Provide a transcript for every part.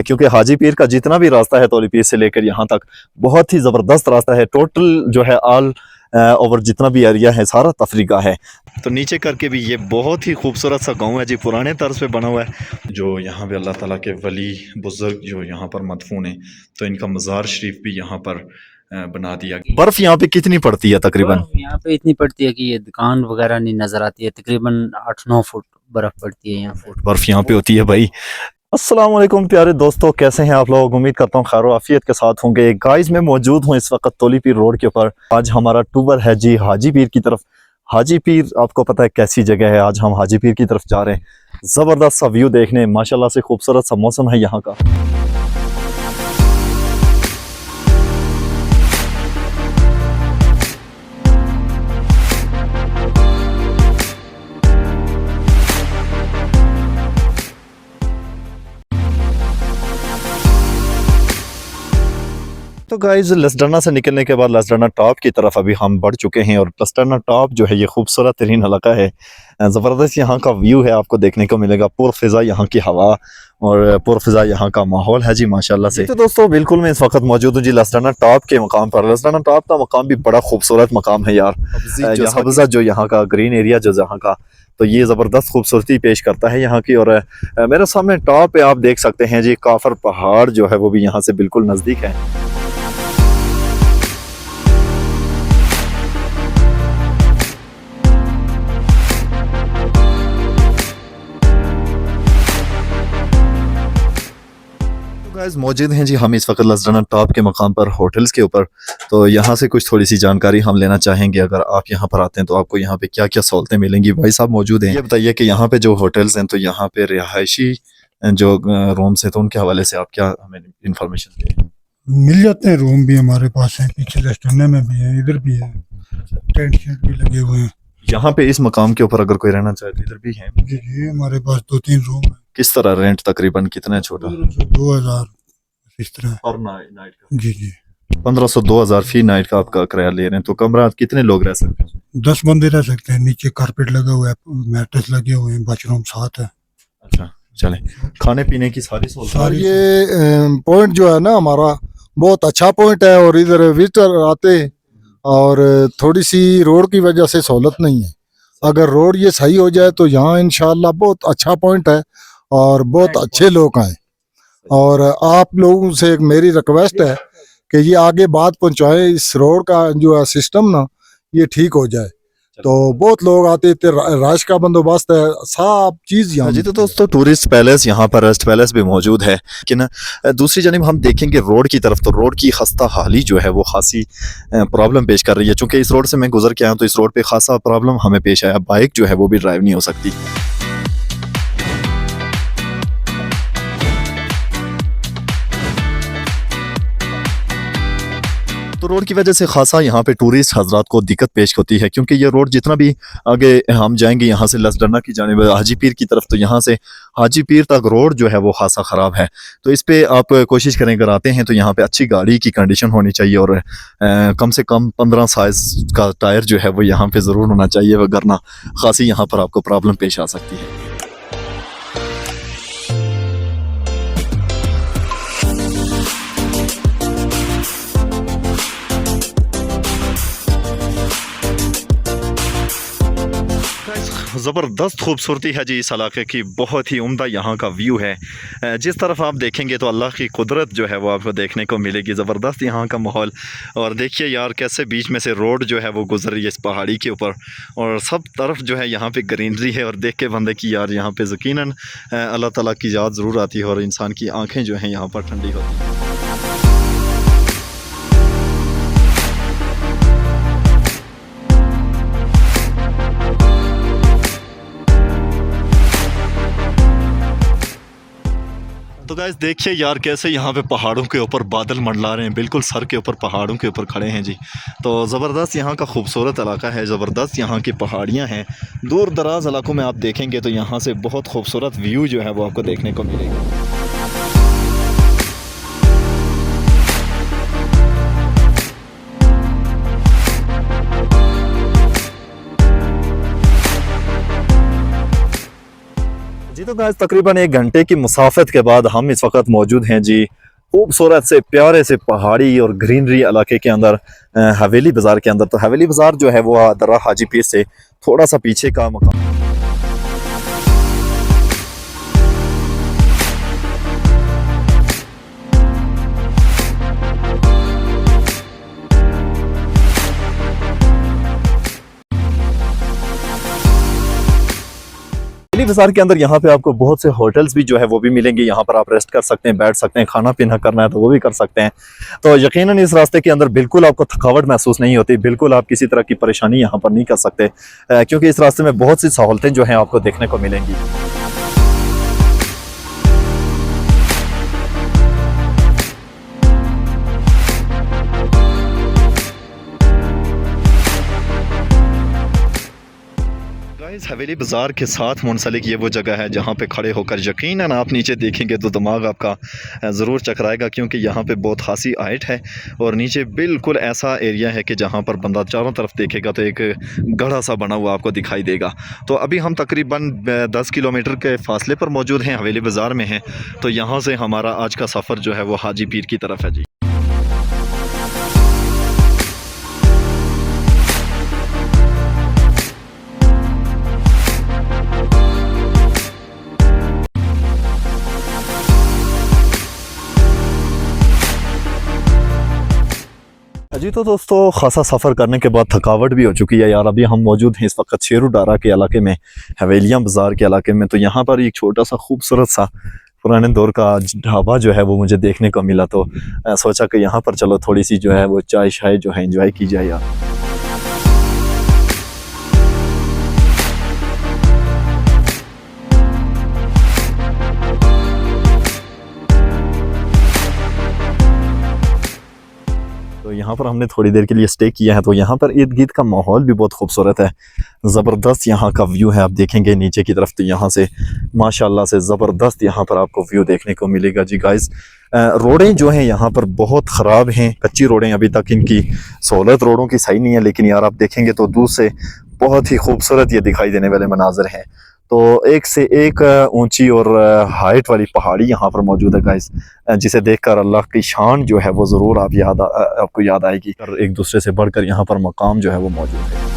क्योंकि हाजी पीर का जितना भी रास्ता है तौली पीर से लेकर यहाँ तक बहुत ही ज़बरदस्त रास्ता है। टोटल जो है ऑल ओवर जितना भी एरिया है सारा तफरीका है। तो नीचे करके भी ये बहुत ही खूबसूरत सा गांव है जी, पुराने तर्ज पे बना हुआ है। जो यहाँ पे अल्लाह ताला के वली बुजुर्ग जो यहाँ पर मदफून है, तो इनका मज़ार शरीफ भी यहाँ पर बना दिया। बर्फ़ यहाँ पे कितनी पड़ती है तकरीबन? यहाँ पे इतनी पड़ती है कि ये दुकान वगैरह नहीं नजर आती है। तकरीबन 8-9 फुट बर्फ पड़ती है यहाँ पे। बर्फ़ यहाँ पे होती है भाई। अस्सलाम वालेकुम प्यारे दोस्तों, कैसे हैं आप लोग? उम्मीद करता हूँ खैर आफियत के साथ होंगे। गाइस मैं मौजूद हूँ इस वक्त तौली पीर रोड के ऊपर। आज हमारा टूर है जी हाजी पीर की तरफ। हाजी पीर आपको पता है कैसी जगह है, आज हम हाजी पीर की तरफ जा रहे हैं। ज़बरदस्त सा व्यू देखने, माशाल्लाह से खूबसूरत सा मौसम है यहाँ का। तो गाइज लसडना से निकलने के बाद लसडना टॉप की तरफ अभी हम बढ़ चुके हैं, और लसडना टॉप जो है ये खूबसूरत तरीन इलाका है। ज़बरदस्त यहाँ का व्यू है, आपको देखने को मिलेगा। पुरफ़िज़ा यहाँ की हवा और पुरफ़िज़ा यहाँ का माहौल है जी माशाल्लाह से। तो दोस्तों बिल्कुल मैं इस वक्त मौजूद हूँ जी लसडना टॉप के मकाम पर। लसडना टॉप का मकाम भी बड़ा खूबसूरत मकाम है यार। हब्ज़ा जो यहाँ का ग्रीन एरिया जो यहाँ का, तो ये ज़बरदस्त खूबसूरती पेश करता है यहाँ की। और मेरे सामने टॉप पे आप देख सकते हैं जी काफर पहाड़ जो है वो भी यहाँ से बिल्कुल नज़दीक है। गाइस मौजूद हैं जी हम इस वक्त लसडना टॉप के मकाम पर होटल्स के ऊपर। तो यहाँ से कुछ थोड़ी सी जानकारी हम लेना चाहेंगे। अगर आप यहाँ पर आते हैं तो आपको यहाँ पे क्या क्या सहूलतें मिलेंगी। भाई साहब मौजूद हैं, ये बताइए कि यहाँ पे जो होटल्स हैं तो यहाँ पे रिहायशी जो रूम्स हैं तो उनके हवाले से आप क्या हमें इंफॉर्मेशन दें? मिल जाते हैं, रूम भी हमारे पास है, पीछे रेस्टोरेंट में भी है, इधर भी है, टेंट शेड भी लगे हुए हैं। यहाँ पे इस मकाम के ऊपर अगर कोई रहना चाहे तो इधर भी है? जी हमारे पास 2-3 रूम है। किस तरह रेंट तकरीबन कितना है? छोटा 2000 इस तरह और नाइट का? जी जी 1500-2000 फी नाइट का आपका किराया ले रहे हैं। तो कमरा कितने लोग रह सकते हैं? 10 बंदे रह सकते हैं। नीचे कारपेट लगा हुआ है, मैट्रेस लगे हुए हैं, बाथरूम साथ है। अच्छा चले, खाने पीने की सारी सारी ये पॉइंट जो है ना हमारा बहुत अच्छा पॉइंट है, और इधर विजिटर आते हैं, और थोड़ी सी रोड की वजह से सहूलत नहीं है। अगर रोड ये सही हो जाए तो यहाँ इंशाल्लाह बहुत अच्छा पॉइंट है और बहुत अच्छे लोग आए। और आप लोगों से एक मेरी रिक्वेस्ट है कि ये आगे बात पहुंचाएं, इस रोड का जो है सिस्टम ना ये ठीक हो जाए। तो बहुत लोग आते थे, राश का बंदोबस्त है, सब चीज यहाँ। जी तो दोस्तों टूरिस्ट पैलेस यहाँ पर रेस्ट पैलेस भी मौजूद है। लेकिन दूसरी जानिब हम देखेंगे रोड की तरफ, तो रोड की खस्ता हाली जो है वो खासी प्रॉब्लम पेश कर रही है। चूंकि इस रोड से मैं गुजर के आया तो इस रोड पे खासा प्रॉब्लम हमें पेश आया। बाइक जो है वो भी ड्राइव नहीं हो सकती। तो रोड की वजह से खासा यहाँ पे टूरिस्ट हजरात को दिक्कत पेश होती है, क्योंकि ये रोड जितना भी आगे हम जाएंगे यहाँ से लसडना की जानिब हाजी पीर की तरफ, तो यहाँ से हाजी पीर तक रोड जो है वो खासा ख़राब है। तो इस पे आप कोशिश करें, अगर आते हैं तो यहाँ पे अच्छी गाड़ी की कंडीशन होनी चाहिए, और कम से कम 15 साइज़ का टायर जो है वो यहाँ पे ज़रूर होना चाहिए, वरना खासी यहाँ पर आपको प्रॉब्लम पेश आ सकती है। ज़बरदस्त खूबसूरती है जी इस इलाके की, बहुत ही उम्दा यहाँ का व्यू है। जिस तरफ आप देखेंगे तो अल्लाह की कुदरत जो है वो आपको देखने को मिलेगी। ज़बरदस्त यहाँ का माहौल। और देखिए यार कैसे बीच में से रोड जो है वो गुजर रही है इस पहाड़ी के ऊपर, और सब तरफ जो है यहाँ पे ग्रीनरी है। और देख के बंदे की यार यहाँ पे यकीनन अल्लाह ताला की याद ज़रूर आती है, और इंसान की आँखें जो हैं यहाँ पर ठंडी होती हैं। तो गाइस देखिए यार कैसे यहाँ पे पहाड़ों के ऊपर बादल मंडला रहे हैं, बिल्कुल सर के ऊपर पहाड़ों के ऊपर खड़े हैं जी। तो ज़बरदस्त यहाँ का खूबसूरत इलाका है, ज़बरदस्त यहाँ की पहाड़ियाँ हैं। दूर दराज इलाकों में आप देखेंगे तो यहाँ से बहुत खूबसूरत व्यू जो है वो आपको देखने को मिलेगा। जी तो गाइस तकरीबन 1 घंटे की मुसाफत के बाद हम इस वक्त मौजूद हैं जी खूबसूरत से प्यारे से पहाड़ी और ग्रीनरी इलाके के अंदर हवेली बाज़ार के अंदर। तो हवेली बाज़ार जो है वो दर्रा हाजी पीर से थोड़ा सा पीछे का मकाम। हवेली बाज़ार के अंदर यहाँ पे आपको बहुत से होटल्स भी जो है वो भी मिलेंगे। यहाँ पर आप रेस्ट कर सकते हैं, बैठ सकते हैं, खाना पीना करना है तो वो भी कर सकते हैं। तो यकीनन इस रास्ते के अंदर बिल्कुल आपको थकावट महसूस नहीं होती, बिल्कुल आप किसी तरह की परेशानी यहाँ पर नहीं कर सकते, क्योंकि इस रास्ते में बहुत सी सहूलतें जो हैं आपको देखने को मिलेंगी। हवेली बाज़ार के साथ मुंसलिक ये वो जगह है जहाँ पे खड़े होकर यकीनन आप नीचे देखेंगे तो दिमाग आपका ज़रूर चकराएगा, क्योंकि यहाँ पे बहुत खासी हाइट है और नीचे बिल्कुल ऐसा एरिया है कि जहाँ पर बंदा चारों तरफ देखेगा तो एक गढ़ा सा बना हुआ आपको दिखाई देगा। तो अभी हम तकरीबन 10 किलोमीटर के फासले पर मौजूद हैं, हवेली बाज़ार में हैं। तो यहाँ से हमारा आज का सफ़र जो है वो हाजी पीर की तरफ है जी। जी तो दोस्तों खासा सफ़र करने के बाद थकावट भी हो चुकी है यार। अभी हम मौजूद हैं इस वक्त शेरुडारा के इलाके में, हवेलियाँ बाज़ार के इलाके में। तो यहाँ पर एक छोटा सा खूबसूरत सा पुराने दौर का ढाबा जो है वो मुझे देखने को मिला। तो सोचा कि यहाँ पर चलो थोड़ी सी जो है वो चाय शाय जो है एंजॉय की जाए यार। तो यहाँ पर हमने थोड़ी देर के लिए स्टे किया है। तो यहाँ पर इर्द गिर्द का माहौल भी बहुत खूबसूरत है, ज़बरदस्त यहाँ का व्यू है। आप देखेंगे नीचे की तरफ तो यहाँ से माशाल्लाह से ज़बरदस्त यहाँ पर आपको व्यू देखने को मिलेगा जी। गाइस रोडें जो हैं यहाँ पर बहुत ख़राब हैं, कच्ची रोडें, अभी तक इनकी सहूलत रोडों की सही नहीं है। लेकिन यार आप देखेंगे तो दूर से बहुत ही खूबसूरत ये दिखाई देने वाले मनाजर हैं। तो एक से एक ऊंची और हाइट वाली पहाड़ी यहाँ पर मौजूद है गाइस, जिसे देखकर अल्लाह की शान जो है वो ज़रूर आपको याद आएगी। और एक दूसरे से बढ़कर यहाँ पर मकाम जो है वो मौजूद है।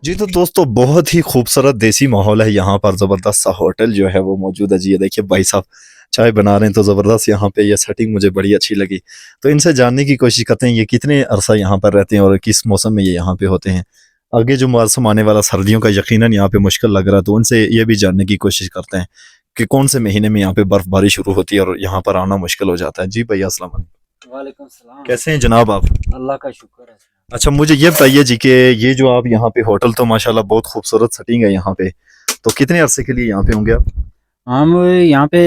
जी तो दोस्तों बहुत ही खूबसूरत देसी माहौल है यहाँ पर। ज़बरदस्त सा होटल जो है वो मौजूद है जी। ये देखिए भाई साहब चाय बना रहे हैं, तो ज़बरदस्त यहाँ पे ये सेटिंग मुझे बड़ी अच्छी लगी। तो इनसे जानने की कोशिश करते हैं ये कितने अरसा यहाँ पर रहते हैं और किस मौसम में ये यहाँ पे होते हैं। आगे जो मौसम आने वाला सर्दियों का यकीनन यहाँ पे मुश्किल लग रहा है, तो उनसे ये भी जानने की कोशिश करते हैं कि कौन से महीने में यहाँ पे बर्फबारी शुरू होती है और यहाँ पर आना मुश्किल हो जाता है। जी भैया अस्सलाम वालेकुम। वालेकुम सलाम। कैसे हैं जनाब आप? अल्लाह का शुक्र है। अच्छा मुझे ये बताइए जी कि ये जो आप यहाँ पे होटल, तो माशाल्लाह बहुत खूबसूरत सेटिंग है यहाँ पे, तो कितने अरसे के लिए यहाँ पे होंगे आप? हम यहाँ पे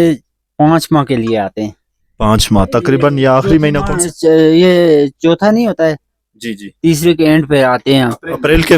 5 माह के लिए आते हैं। 5 माह तकरीबन, या आखिरी महीना कौन सा? ये चौथा नहीं होता है, जी जी, तीसरे के एंड पे आते हैं, अप्रैल के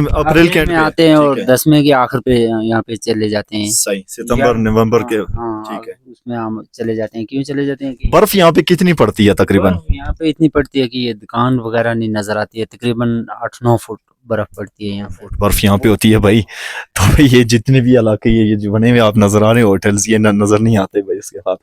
एंड में आते हैं और 10वें के आखिर पे यहाँ पे चले जाते हैं। सही, सितंबर नवंबर के। हाँ, ठीक है, उसमें हम चले जाते हैं। क्यों चले जाते हैं कि बर्फ यहाँ पे कितनी पड़ती है तकरीबन? यहाँ पे इतनी पड़ती है कि ये दुकान वगैरह नहीं नजर आती है। तकरीबन 8-9 फुट बर्फ पड़ती है यहाँ। बर्फ यहाँ पे होती है भाई। तो भाई ये जितने भी इलाके ये जो बने हुए आप नजर आ रहे हैं होटल्स, ये नजर नहीं आते भाई इसके साथ।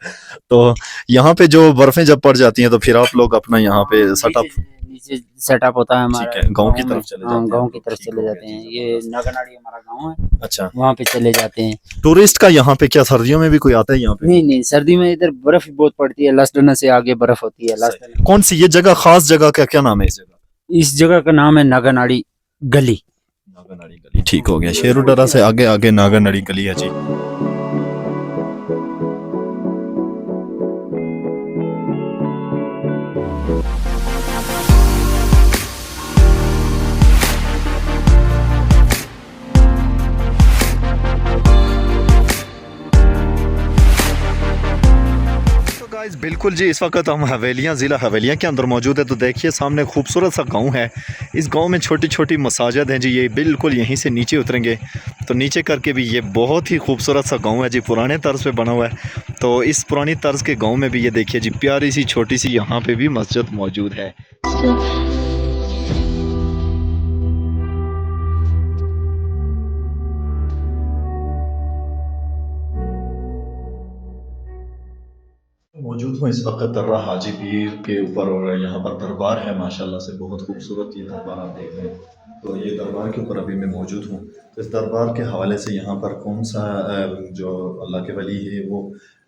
तो यहाँ पे जो बर्फें जब पड़ जाती हैं तो फिर आप लोग अपना यहाँ पे सेटअप, नीचे सेटअप होता है हमारा। ठीक है, गांव की तरफ चले जाते हैं। गांव की तरफ ठीक चले हो जाते गया, हैं। ठीक ये हो गया। नागनाड़ी हमारा गांव है, अच्छा, वहाँ पे चले जाते हैं। टूरिस्ट का यहाँ पे क्या सर्दियों में भी कोई आता है यहाँ पे? नहीं नहीं, सर्दी में इधर बर्फ भी बहुत पड़ती है। लसडना से आगे बर्फ होती है। लसडना, कौन सी ये जगह, खास जगह का क्या नाम है इस जगह? इस जगह का नाम है नागनाड़ी गली। नागनाड़ी गली, ठीक हो गया। शेरुडारा से आगे आगे नागनाड़ी गली है जी। गाइस बिल्कुल जी, इस वक्त हम हवेलियाँ ज़िला हवेलियाँ के अंदर मौजूद है। तो देखिए सामने खूबसूरत सा गांव है। इस गांव में छोटी छोटी मसाजिद हैं जी। ये बिल्कुल यहीं से नीचे उतरेंगे तो नीचे करके भी ये बहुत ही खूबसूरत सा गांव है जी। पुराने तर्ज पे बना हुआ है। तो इस पुरानी तर्ज के गांव में भी ये देखिए जी, प्यारी सी छोटी सी यहाँ पे भी मस्जिद मौजूद है। मौजूद हूँ इस वक्त दर्रा हाजी पीर के ऊपर और यहाँ पर दरबार है माशाल्लाह से, बहुत खूबसूरत ये दरबार आप देख रहे हैं। तो ये दरबार के ऊपर अभी मैं मौजूद हूँ। तो इस दरबार के हवाले से यहाँ पर कौन सा जो अल्लाह के वली है वो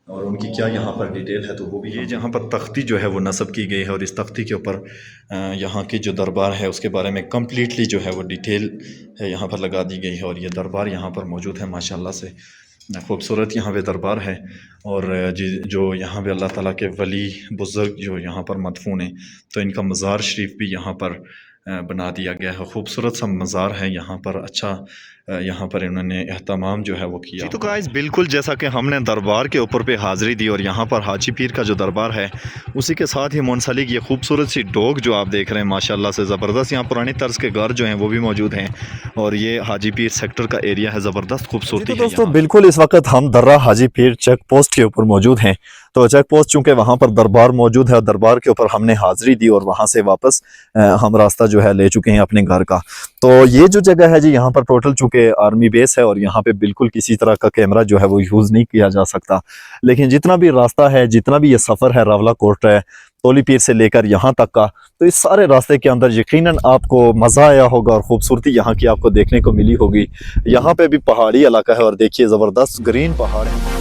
और उनकी क्या यहाँ पर डिटेल है तो वो भी, ये जहाँ पर तख्ती जो है वो नस्ब की गई है और इस तख्ती के ऊपर यहाँ की जो दरबार है उसके बारे में कम्प्लीटली जो है वो डिटेल यहाँ पर लगा दी गई है। और ये दरबार यहाँ पर मौजूद है माशाल्लाह से, खूबसूरत यहाँ पे दरबार है। और जो यहाँ पे अल्लाह ताला के वली बुज़ुर्ग जो यहाँ पर मदफून हैं तो इनका मज़ार शरीफ भी यहाँ पर बना दिया गया है। खूबसूरत सा मज़ार है यहाँ पर। अच्छा यहाँ पर इन्होंने एहतमाम जो है वो किया। तो गाइस बिल्कुल जैसा कि हमने दरबार के ऊपर पे हाज़िरी दी और यहाँ पर हाजी पीर का जो दरबार है उसी के साथ ही मुंसलिक ये खूबसूरत सी डोग जो आप देख रहे हैं माशाल्लाह से ज़बरदस्त। यहाँ पुरानी तर्ज के घर जो हैं वो भी मौजूद हैं और ये हाजी पीर सेक्टर का एरिया है, ज़बरदस्त खूबसूरती है। दोस्तों बिल्कुल इस वक्त हम दर्रा हाजी पीर चेक पोस्ट के ऊपर मौजूद हैं। तो चेक पोस्ट चूँकि वहाँ पर दरबार मौजूद है, दरबार के ऊपर हमने हाज़िरी दी और वहाँ से वापस हम रास्ता जो है ले चुके हैं अपने घर का। तो ये जो जगह है जी, यहाँ पर टोटल चूँकि आर्मी बेस है और यहाँ पे बिल्कुल किसी तरह का कैमरा जो है वो यूज़ नहीं किया जा सकता। लेकिन जितना भी रास्ता है, जितना भी ये सफ़र है रावला कोट है तोली पीर से लेकर यहाँ तक का, तो इस सारे रास्ते के अंदर यकीनन आपको मज़ा आया होगा और ख़ूबसूरती यहाँ की आपको देखने को मिली होगी। यहाँ पे भी पहाड़ी इलाका है और देखिए ज़बरदस्त ग्रीन पहाड़ है।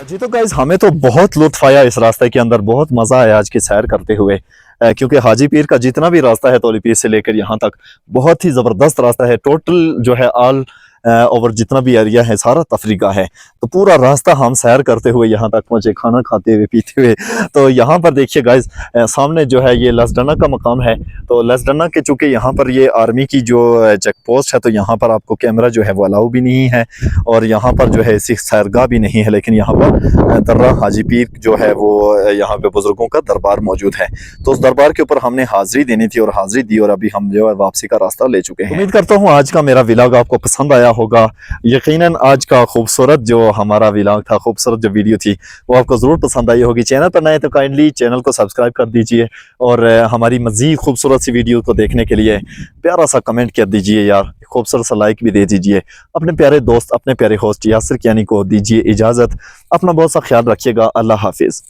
जी तो गाइज हमें तो बहुत लुत्फ़ आया इस रास्ते के अंदर, बहुत मज़ा आया आज की सैर करते हुए। क्योंकि हाजी पीर का जितना भी रास्ता है तोली पीर से लेकर यहाँ तक बहुत ही ज़बरदस्त रास्ता है। टोटल जो है ऑल ओवर जितना भी एरिया है सारा तफरीका है। तो पूरा रास्ता हम सैर करते हुए यहाँ तक पहुँचे, खाना खाते हुए पीते हुए। तो यहाँ पर देखिए गाइज सामने जो है ये लसडना का मकाम है। तो लसडना के चूँकि यहाँ पर ये आर्मी की जो चेक पोस्ट है तो यहाँ पर आपको कैमरा जो है वो अलाउ भी नहीं है और यहाँ पर जो है ऐसी सैरगाह भी नहीं है। लेकिन यहाँ पर दर्रा हाजी पीर जो है वो यहाँ पे बुजुर्गों का दरबार मौजूद है। तो उस दरबार के ऊपर हमने हाजिरी देनी थी और हाजिरी दी और अभी हम जो है वापसी का रास्ता ले चुके हैं। उम्मीद करता हूँ आज का मेरा व्लॉग आपको पसंद आया होगा। यकीनन आज का खूबसूरत जो हमारा व्लॉग था, खूबसूरत जो वीडियो थी वो आपको ज़रूर पसंद आई होगी। चैनल पर नए तो काइंडली चैनल को सब्सक्राइब कर दीजिए और हमारी मज़ीद खूबसूरत सी वीडियो को देखने के लिए प्यारा सा कमेंट कर दीजिए यार, खूबसूरत सा लाइक भी दे दीजिए। अपने प्यारे दोस्त, अपने प्यारे होस्ट यासिर कियानी को दीजिए इजाज़त। अपना बहुत सा ख्याल रखिएगा। अल्लाह हाफिज़।